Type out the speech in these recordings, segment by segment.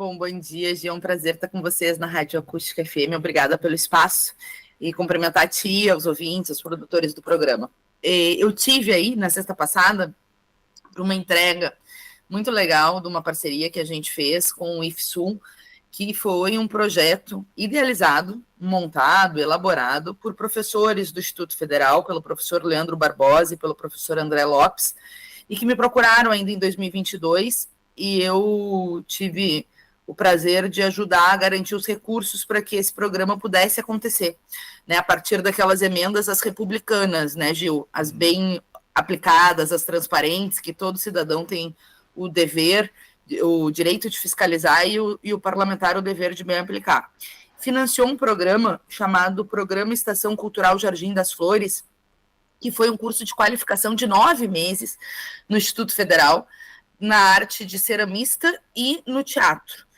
Bom dia, Gia. É um prazer estar com vocês na Rádio Acústica FM. Obrigada pelo espaço e cumprimentar a ti, aos ouvintes, aos produtores do programa. Eu tive aí, na sexta passada, uma entrega muito legal de uma parceria que a gente fez com o IFSU, que foi um projeto idealizado, montado, elaborado por professores do Instituto Federal, pelo professor Leandro Barbosa e pelo professor André Lopes, e que me procuraram ainda em 2022, e eu tive o prazer de ajudar a garantir os recursos para que esse programa pudesse acontecer, né, a partir daquelas emendas às republicanas, né, Gil, as bem aplicadas, as transparentes, que todo cidadão tem o dever, o direito de fiscalizar e o parlamentar o dever de bem aplicar. Financiou um programa chamado Programa Estação Cultural Jardim das Flores, que foi um curso de qualificação de 9 meses no Instituto Federal, na arte de ceramista e no teatro.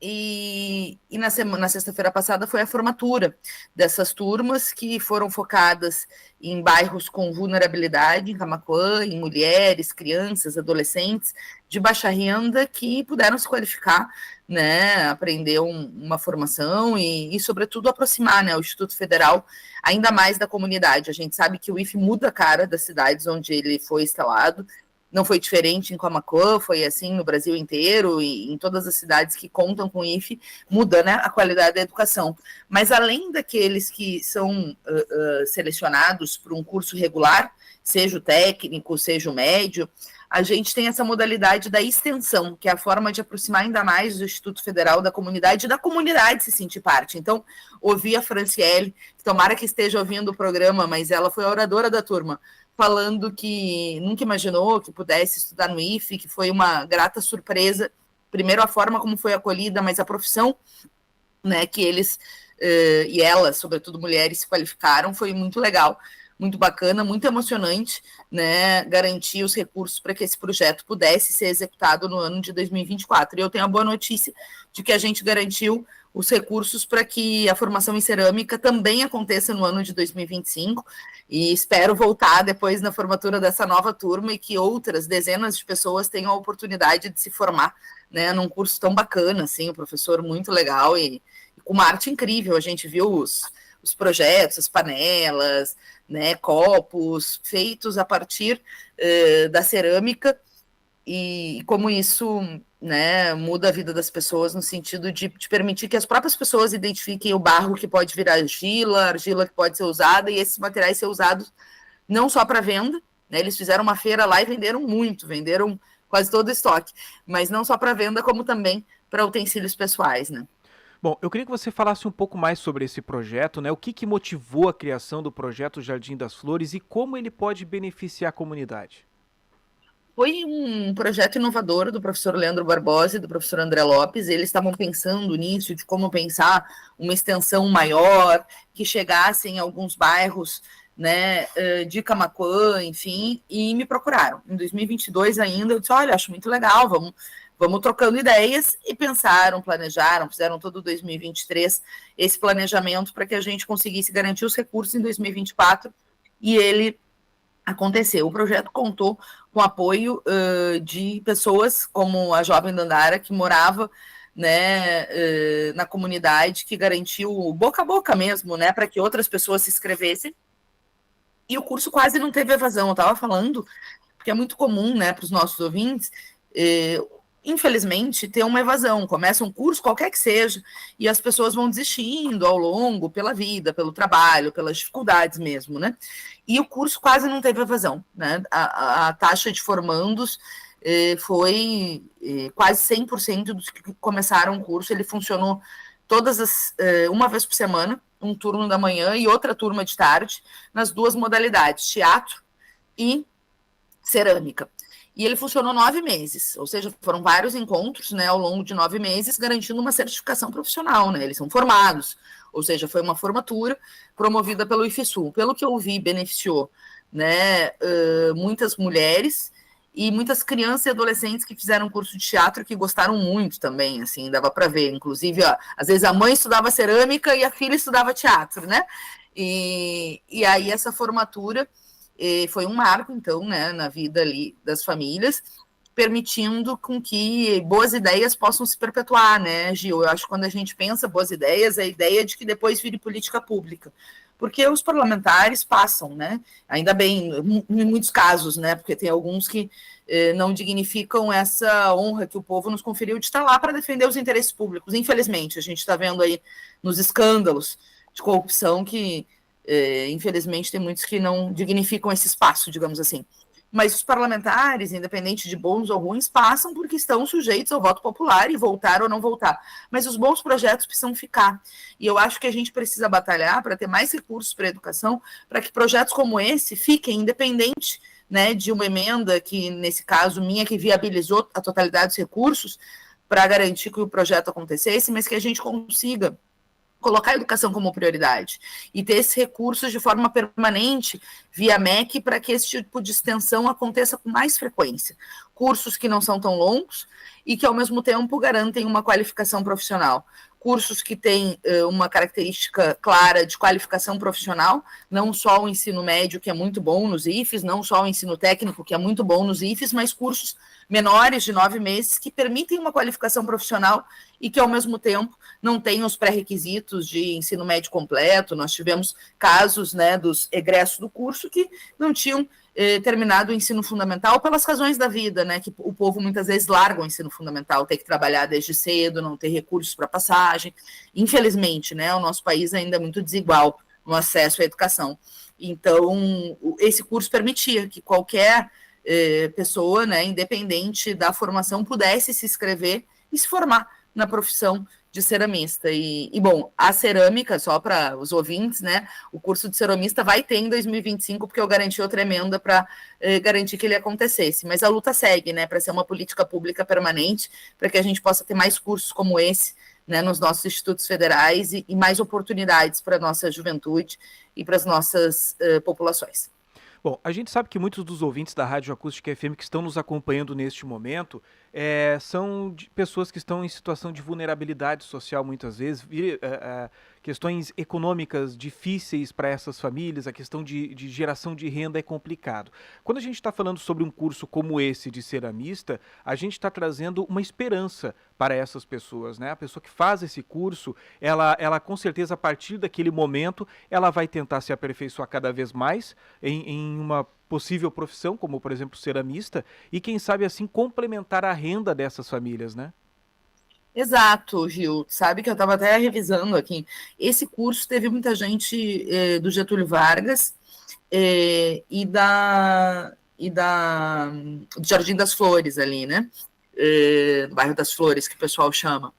E na sexta-feira passada foi a formatura dessas turmas que foram focadas em bairros com vulnerabilidade, em Camaquã, em mulheres, crianças, adolescentes de baixa renda que puderam se qualificar, né, aprender uma formação e, sobretudo, aproximar, né, o Instituto Federal ainda mais da comunidade. A gente sabe que o IFE muda a cara das cidades onde ele foi instalado. Não foi diferente em Camaquã, foi assim no Brasil inteiro e em todas as cidades que contam com o IFE, muda, né, a qualidade da educação. Mas além daqueles que são selecionados para um curso regular, seja o técnico, seja o médio, a gente tem essa modalidade da extensão, que é a forma de aproximar ainda mais o Instituto Federal da comunidade e da comunidade se sentir parte. Então, ouvi a Franciele, tomara que esteja ouvindo o programa, mas ela foi a oradora da turma, falando que nunca imaginou que pudesse estudar no IFE, que foi uma grata surpresa, primeiro a forma como foi acolhida, mas a profissão, né, que eles e elas, sobretudo mulheres, se qualificaram, foi muito legal, muito bacana, muito emocionante, né, garantir os recursos para que esse projeto pudesse ser executado no ano de 2024. E eu tenho a boa notícia de que a gente garantiu os recursos para que a formação em cerâmica também aconteça no ano de 2025, e espero voltar depois na formatura dessa nova turma e que outras dezenas de pessoas tenham a oportunidade de se formar, né, num curso tão bacana, assim, um professor muito legal e com uma arte incrível. A gente viu os projetos, as panelas, né, copos feitos a partir da cerâmica, e como isso, né, muda a vida das pessoas no sentido de permitir que as próprias pessoas identifiquem o barro que pode virar argila que pode ser usada, e esses materiais ser usados não só para venda, né, eles fizeram uma feira lá e venderam muito, venderam quase todo o estoque, mas não só para venda, como também para utensílios pessoais, né. Bom, eu queria que você falasse um pouco mais sobre esse projeto, né? O que motivou a criação do projeto Jardim das Flores e como ele pode beneficiar a comunidade? Foi um projeto inovador do professor Leandro Barbosa e do professor André Lopes. Eles estavam pensando nisso, de como pensar uma extensão maior, que chegasse em alguns bairros, né, de Camaquã, enfim, e me procuraram. Em 2022 ainda, eu disse, olha, acho muito legal, vamos trocando ideias, e pensaram, planejaram, fizeram todo 2023 esse planejamento para que a gente conseguisse garantir os recursos em 2024, e ele aconteceu. O projeto contou com apoio de pessoas como a jovem Dandara, que morava, né, na comunidade, que garantiu boca a boca mesmo, né, para que outras pessoas se inscrevessem. E o curso quase não teve evasão. Eu estava falando, porque é muito comum, né, para os nossos ouvintes, infelizmente, ter uma evasão. Começa um curso, qualquer que seja, e as pessoas vão desistindo ao longo, pela vida, pelo trabalho, pelas dificuldades mesmo, né? E o curso quase não teve evasão, né? A taxa de formandos foi quase 100% dos que começaram o curso. Ele funcionou uma vez por semana, um turno da manhã e outra turma de tarde, nas duas modalidades, teatro e cerâmica. E ele funcionou 9 meses, ou seja, foram vários encontros, né, ao longo de 9 meses, garantindo uma certificação profissional, né, eles são formados, ou seja, foi uma formatura promovida pelo IFSU. Pelo que eu vi, beneficiou, né, muitas mulheres e muitas crianças e adolescentes que fizeram curso de teatro, que gostaram muito também, assim, dava para ver, inclusive, ó, às vezes a mãe estudava cerâmica e a filha estudava teatro, né, e aí essa formatura foi um marco, então, né, na vida ali das famílias, permitindo com que boas ideias possam se perpetuar, né, Gil? Eu acho que quando a gente pensa boas ideias, a ideia de que depois vire política pública. Porque os parlamentares passam, né? Ainda bem, em muitos casos, né? Porque tem alguns que não dignificam essa honra que o povo nos conferiu de estar lá para defender os interesses públicos. Infelizmente, a gente está vendo aí nos escândalos de corrupção que, infelizmente, tem muitos que não dignificam esse espaço, digamos assim. Mas os parlamentares, independente de bons ou ruins, passam porque estão sujeitos ao voto popular e voltar ou não voltar. Mas os bons projetos precisam ficar. E eu acho que a gente precisa batalhar para ter mais recursos para a educação, para que projetos como esse fiquem independente, né, de uma emenda que, nesse caso, minha, que viabilizou a totalidade dos recursos para garantir que o projeto acontecesse, mas que a gente consiga colocar a educação como prioridade e ter esses recursos de forma permanente via MEC para que esse tipo de extensão aconteça com mais frequência. Cursos que não são tão longos e que, ao mesmo tempo, garantem uma qualificação profissional. Cursos que têm uma característica clara de qualificação profissional, não só o ensino médio, que é muito bom nos IFES, não só o ensino técnico, que é muito bom nos IFES, mas cursos menores de 9 meses que permitem uma qualificação profissional e que, ao mesmo tempo, não têm os pré-requisitos de ensino médio completo. Nós tivemos casos, né, dos egressos do curso que não tinham terminado o ensino fundamental pelas razões da vida, né, que o povo muitas vezes larga o ensino fundamental, tem que trabalhar desde cedo, não ter recursos para passagem. Infelizmente, né, o nosso país ainda é muito desigual no acesso à educação. Então, esse curso permitia que qualquer pessoa, né, independente da formação, pudesse se inscrever e se formar na profissão de ceramista. Bom, a cerâmica, só para os ouvintes, né, o curso de ceramista vai ter em 2025, porque eu garanti outra emenda para garantir que ele acontecesse. Mas a luta segue, né, para ser uma política pública permanente, para que a gente possa ter mais cursos como esse, né, nos nossos institutos federais e mais oportunidades para a nossa juventude e para as nossas populações. Bom, a gente sabe que muitos dos ouvintes da Rádio Acústica FM que estão nos acompanhando neste momento são pessoas que estão em situação de vulnerabilidade social muitas vezes, questões econômicas difíceis para essas famílias, a questão de geração de renda é complicado. Quando a gente está falando sobre um curso como esse de ceramista, a gente está trazendo uma esperança para essas pessoas, né? A pessoa que faz esse curso, ela com certeza a partir daquele momento, ela vai tentar se aperfeiçoar cada vez mais em uma possível profissão, como por exemplo ceramista, e quem sabe assim complementar a renda dessas famílias, né? Exato, Gil. Sabe que eu estava até revisando aqui. Esse curso teve muita gente do Getúlio Vargas do Jardim das Flores ali, né? No bairro das Flores, que o pessoal chama.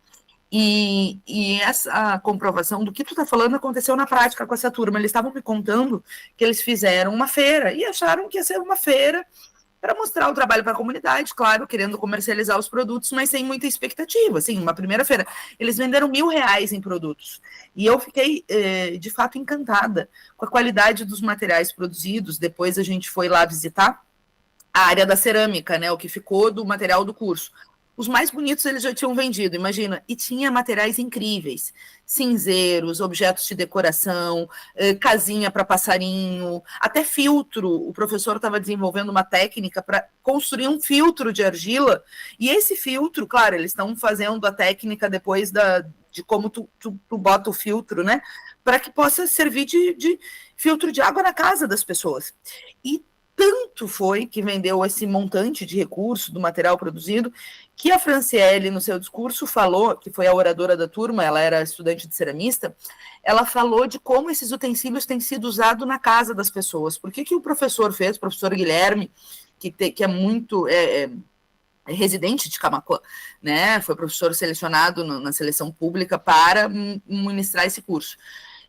E essa comprovação do que tu está falando aconteceu na prática com essa turma. Eles estavam me contando que eles fizeram uma feira e acharam que ia ser uma feira para mostrar o trabalho para a comunidade, claro, querendo comercializar os produtos, mas sem muita expectativa. Assim, uma primeira feira, eles venderam R$1.000 em produtos. E eu fiquei, de fato, encantada com a qualidade dos materiais produzidos. Depois a gente foi lá visitar a área da cerâmica, né, o que ficou do material do curso. Os mais bonitos eles já tinham vendido, imagina, e tinha materiais incríveis, cinzeiros, objetos de decoração, casinha para passarinho, até filtro. O professor estava desenvolvendo uma técnica para construir um filtro de argila, e esse filtro, claro, eles estão fazendo a técnica depois de como tu bota o filtro, né, para que possa servir de filtro de água na casa das pessoas. E tanto foi que vendeu esse montante de recurso do material produzido, que a Franciele, no seu discurso, falou, que foi a oradora da turma, ela era estudante de ceramista, ela falou de como esses utensílios têm sido usados na casa das pessoas. Por que o professor fez, o professor Guilherme, que é muito residente de Camaquã, né? Foi professor selecionado na seleção pública para ministrar esse curso.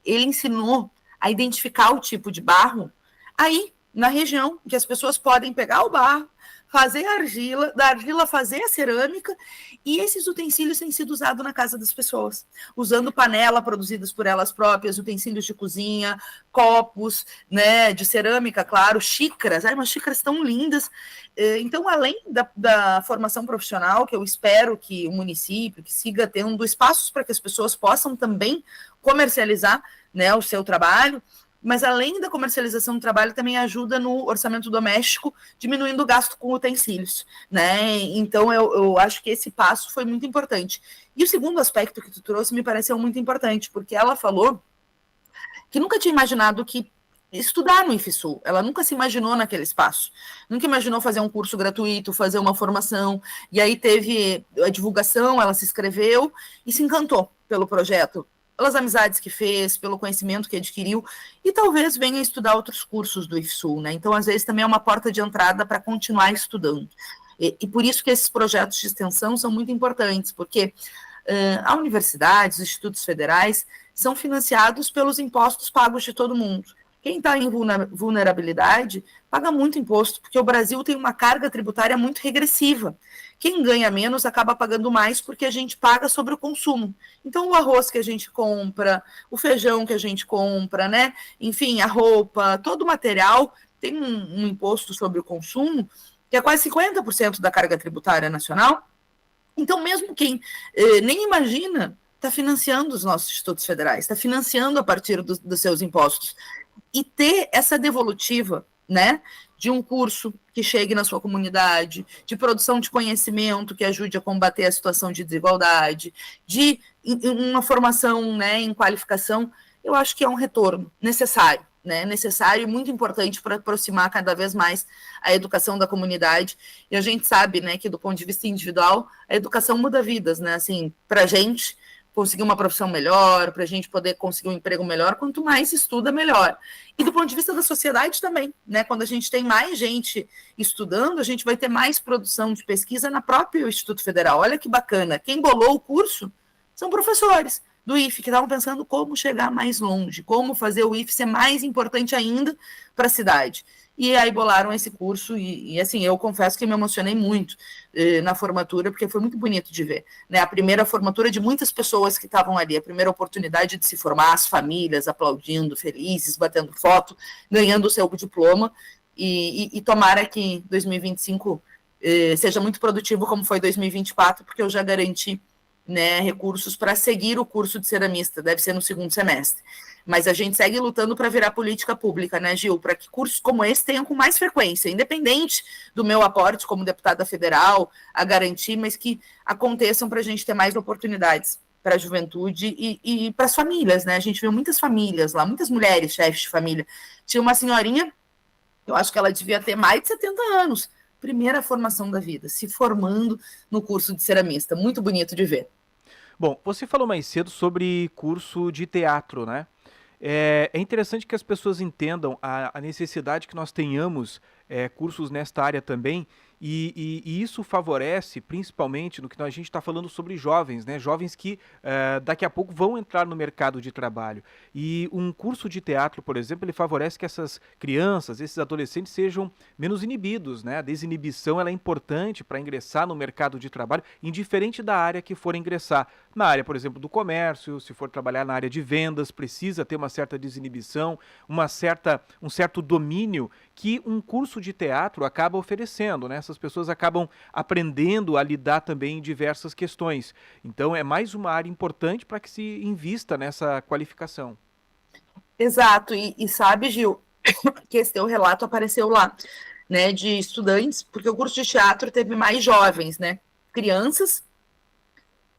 Ele ensinou a identificar o tipo de barro aí, na região, que as pessoas podem pegar o barro, fazer a argila, da argila fazer a cerâmica, e esses utensílios têm sido usados na casa das pessoas, usando panela produzidas por elas próprias, utensílios de cozinha, copos, né, de cerâmica, claro, xícaras, umas xícaras tão lindas. Então, além da formação profissional, que eu espero que o município que siga tendo espaços para que as pessoas possam também comercializar, né, o seu trabalho, mas além da comercialização do trabalho, também ajuda no orçamento doméstico, diminuindo o gasto com utensílios, né? Então, eu acho que esse passo foi muito importante. E o segundo aspecto que tu trouxe me pareceu muito importante, porque ela falou que nunca tinha imaginado que estudar no IFSU, ela nunca se imaginou naquele espaço, nunca imaginou fazer um curso gratuito, fazer uma formação, e aí teve a divulgação, ela se inscreveu e se encantou pelo projeto, pelas amizades que fez, pelo conhecimento que adquiriu, e talvez venha estudar outros cursos do IFSU, né? Então, às vezes, também é uma porta de entrada para continuar estudando. E por isso que esses projetos de extensão são muito importantes, porque a universidade, os institutos federais, são financiados pelos impostos pagos de todo mundo. Quem está em vulnerabilidade paga muito imposto, porque o Brasil tem uma carga tributária muito regressiva. Quem ganha menos acaba pagando mais porque a gente paga sobre o consumo. Então, o arroz que a gente compra, o feijão que a gente compra, né? Enfim, a roupa, todo o material tem um imposto sobre o consumo que é quase 50% da carga tributária nacional. Então, mesmo quem nem imagina, está financiando os nossos institutos federais, está financiando a partir dos seus impostos. E ter essa devolutiva, né, de um curso que chegue na sua comunidade, de produção de conhecimento que ajude a combater a situação de desigualdade, de uma formação, né, em qualificação, eu acho que é um retorno necessário, né, necessário e muito importante para aproximar cada vez mais a educação da comunidade. E a gente sabe, né, que do ponto de vista individual, a educação muda vidas, né, assim, para a gente conseguir uma profissão melhor, para a gente poder conseguir um emprego melhor, quanto mais estuda, melhor. E do ponto de vista da sociedade também, né? Quando a gente tem mais gente estudando, a gente vai ter mais produção de pesquisa na própria Instituto Federal. Olha que bacana. Quem bolou o curso são professores do IFE, que estavam pensando como chegar mais longe, como fazer o IFE ser mais importante ainda para a cidade. E aí bolaram esse curso e assim, eu confesso que me emocionei muito na formatura, porque foi muito bonito de ver, né? A primeira formatura de muitas pessoas que estavam ali, a primeira oportunidade de se formar, as famílias aplaudindo, felizes, batendo foto, ganhando o seu diploma, e tomara que 2025 seja muito produtivo como foi 2024, porque eu já garanti, né, recursos para seguir o curso de ceramista, deve ser no segundo semestre. Mas a gente segue lutando para virar política pública, né, Gil? Para que cursos como esse tenham com mais frequência, independente do meu aporte como deputada federal, a garantir, mas que aconteçam para a gente ter mais oportunidades para a juventude e para as famílias, né? A gente viu muitas famílias lá, muitas mulheres chefes de família. Tinha uma senhorinha, eu acho que ela devia ter mais de 70 anos, primeira formação da vida, se formando no curso de ceramista. Muito bonito de ver. Bom, você falou mais cedo sobre curso de teatro, né? É interessante que as pessoas entendam a necessidade que nós tenhamos cursos nesta área também, e isso favorece, principalmente no que a gente está falando sobre jovens, né? Jovens que daqui a pouco vão entrar no mercado de trabalho. E um curso de teatro, por exemplo, ele favorece que essas crianças, esses adolescentes sejam menos inibidos, né? A desinibição ela é importante para ingressar no mercado de trabalho, indiferente da área que for ingressar. Na área, por exemplo, do comércio, se for trabalhar na área de vendas, precisa ter uma certa desinibição, um certo domínio que um curso de teatro acaba oferecendo, né? Essas pessoas acabam aprendendo a lidar também em diversas questões. Então, é mais uma área importante para que se invista nessa qualificação. Exato, e sabe, Gil, que esse teu relato apareceu lá, né, de estudantes, porque o curso de teatro teve mais jovens, né, crianças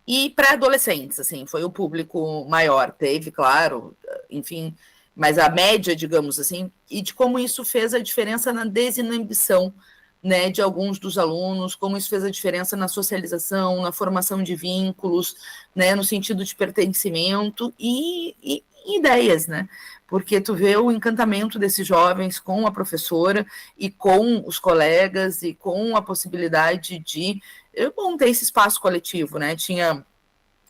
e pré-adolescentes, assim, foi o público maior, teve, claro, enfim, mas a média, digamos assim, e de como isso fez a diferença na desinibição, né, de alguns dos alunos, como isso fez a diferença na socialização, na formação de vínculos, né, no sentido de pertencimento e ideias, né, porque tu vê o encantamento desses jovens com a professora e com os colegas e com a possibilidade de eu montei esse espaço coletivo, né? Tinha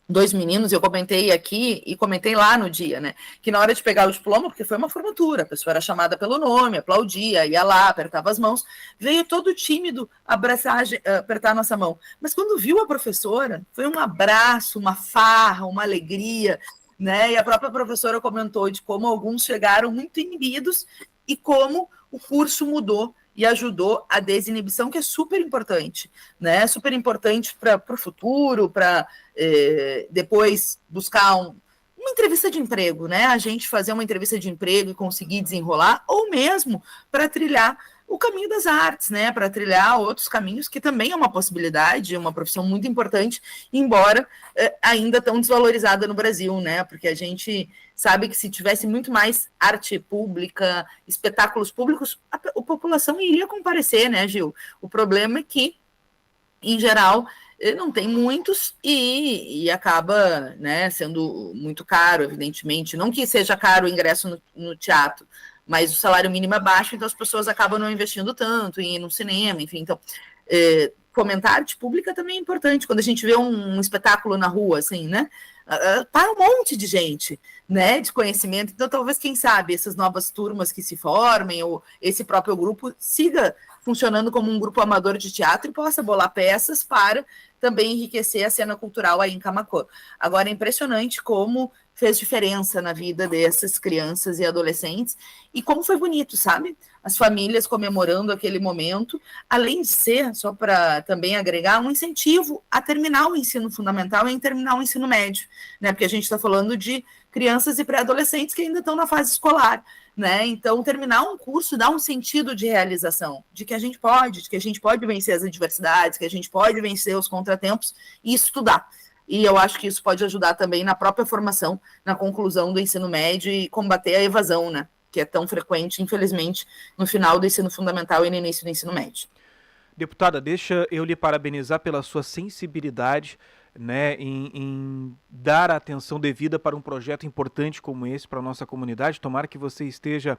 2 meninos, eu comentei aqui e comentei lá no dia, né? Que na hora de pegar o diploma, porque foi uma formatura, a pessoa era chamada pelo nome, aplaudia, ia lá, apertava as mãos, veio todo tímido apertar a nossa mão. Mas quando viu a professora, foi um abraço, uma farra, uma alegria, né? E a própria professora comentou de como alguns chegaram muito inibidos e como o curso mudou e ajudou a desinibição, que é super importante, né? Super importante para o futuro, para depois buscar um uma entrevista de emprego, né? A gente fazer uma entrevista de emprego e conseguir desenrolar, ou mesmo para trilhar o caminho das artes, né? Para trilhar outros caminhos, que também é uma possibilidade, uma profissão muito importante, embora ainda tão desvalorizada no Brasil, né? Porque a gente sabe que se tivesse muito mais arte pública, espetáculos públicos, a população iria comparecer, né, Gil? O problema é que, em geral, não tem muitos e acaba, né, sendo muito caro, evidentemente. Não que seja caro o ingresso no teatro, mas o salário mínimo é baixo, então as pessoas acabam não investindo tanto em ir no cinema, enfim. Então, fomentar a arte pública também é importante. Quando a gente vê um espetáculo na rua, assim, né, para um monte de gente, né, de conhecimento. Então, talvez, quem sabe, essas novas turmas que se formem, ou esse próprio grupo siga funcionando como um grupo amador de teatro e possa bolar peças para também enriquecer a cena cultural aí em Camaquã. Agora, é impressionante como fez diferença na vida dessas crianças e adolescentes e como foi bonito, sabe? As famílias comemorando aquele momento, além de ser, só para também agregar, um incentivo a terminar o ensino fundamental e a terminar o ensino médio, né? Porque a gente está falando de crianças e pré-adolescentes que ainda estão na fase escolar, né? Então, terminar um curso dá um sentido de realização, de que a gente pode vencer as adversidades, que a gente pode vencer os contratempos e estudar. E eu acho que isso pode ajudar também na própria formação, na conclusão do ensino médio e combater a evasão, né? Que é tão frequente, infelizmente, no final do ensino fundamental e no início do ensino médio. Deputada, deixa eu lhe parabenizar pela sua sensibilidade, né, em dar a atenção devida para um projeto importante como esse para a nossa comunidade. Tomara que você esteja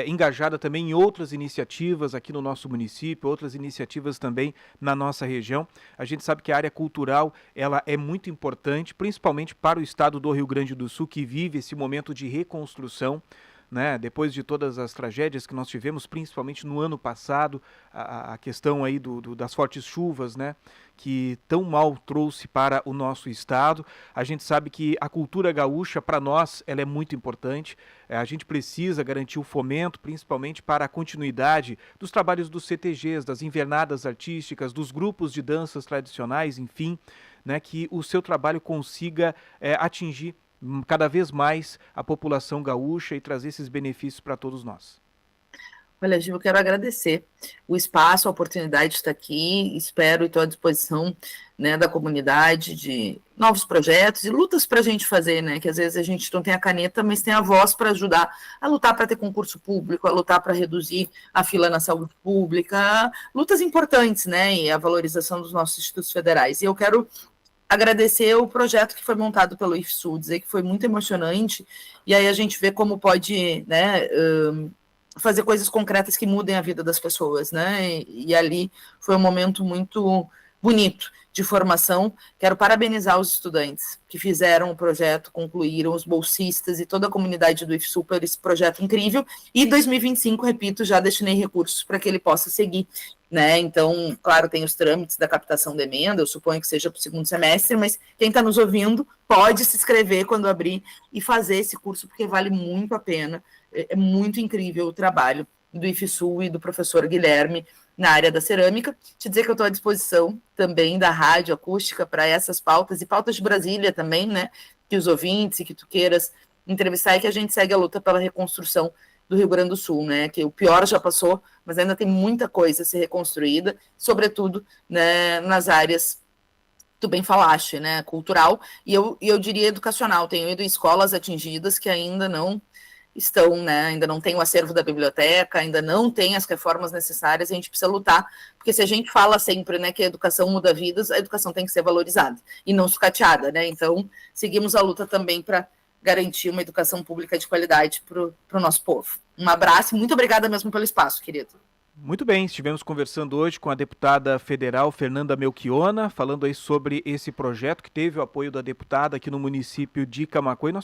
engajada também em outras iniciativas aqui no nosso município, outras iniciativas também na nossa região. A gente sabe que a área cultural ela é muito importante, principalmente para o estado do Rio Grande do Sul, que vive esse momento de reconstrução, né, depois de todas as tragédias que nós tivemos, principalmente no ano passado, a questão aí das fortes chuvas, né, que tão mal trouxe para o nosso estado. A gente sabe que a cultura gaúcha, para nós, ela é muito importante. A gente precisa garantir o fomento, principalmente para a continuidade dos trabalhos dos CTGs, das invernadas artísticas, dos grupos de danças tradicionais, enfim, né, que o seu trabalho consiga atingir cada vez mais a população gaúcha e trazer esses benefícios para todos nós. Olha, Gil, eu quero agradecer o espaço, a oportunidade de estar aqui. Espero e estou à disposição, né, da comunidade de novos projetos e lutas para a gente fazer, né? Que às vezes a gente não tem a caneta, mas tem a voz para ajudar a lutar para ter concurso público, a lutar para reduzir a fila na saúde pública, lutas importantes, né? E a valorização dos nossos institutos federais. E eu quero agradecer o projeto que foi montado pelo IFSU, dizer que foi muito emocionante, e aí a gente vê como pode, né, fazer coisas concretas que mudem a vida das pessoas, né, e ali foi um momento muito bonito de formação. Quero parabenizar os estudantes que fizeram o projeto, concluíram, os bolsistas e toda a comunidade do IFSU por esse projeto incrível, e 2025, repito, já destinei recursos para que ele possa seguir, né? Então, claro, tem os trâmites da captação da emenda, eu suponho que seja para o segundo semestre, mas quem está nos ouvindo pode se inscrever quando abrir e fazer esse curso, porque vale muito a pena, é muito incrível o trabalho do IFSU e do professor Guilherme na área da cerâmica. Te dizer que eu estou à disposição também da rádio acústica para essas pautas, e pautas de Brasília também, né, que os ouvintes e que tu queiras entrevistar, e que a gente segue a luta pela reconstrução do Rio Grande do Sul, né, que o pior já passou, mas ainda tem muita coisa a ser reconstruída, sobretudo, né, nas áreas, tu bem falaste, né, cultural, e eu diria educacional. Tenho ido em escolas atingidas que ainda não estão, né, ainda não tem o acervo da biblioteca, ainda não tem as reformas necessárias, a gente precisa lutar, porque se a gente fala sempre, né, que a educação muda vidas, a educação tem que ser valorizada e não sucateada, né, então seguimos a luta também para garantir uma educação pública de qualidade para o nosso povo. Um abraço e muito obrigada mesmo pelo espaço, querido. Muito bem, estivemos conversando hoje com a deputada federal Fernanda Melchiona, falando aí sobre esse projeto que teve o apoio da deputada aqui no município de Camaquã.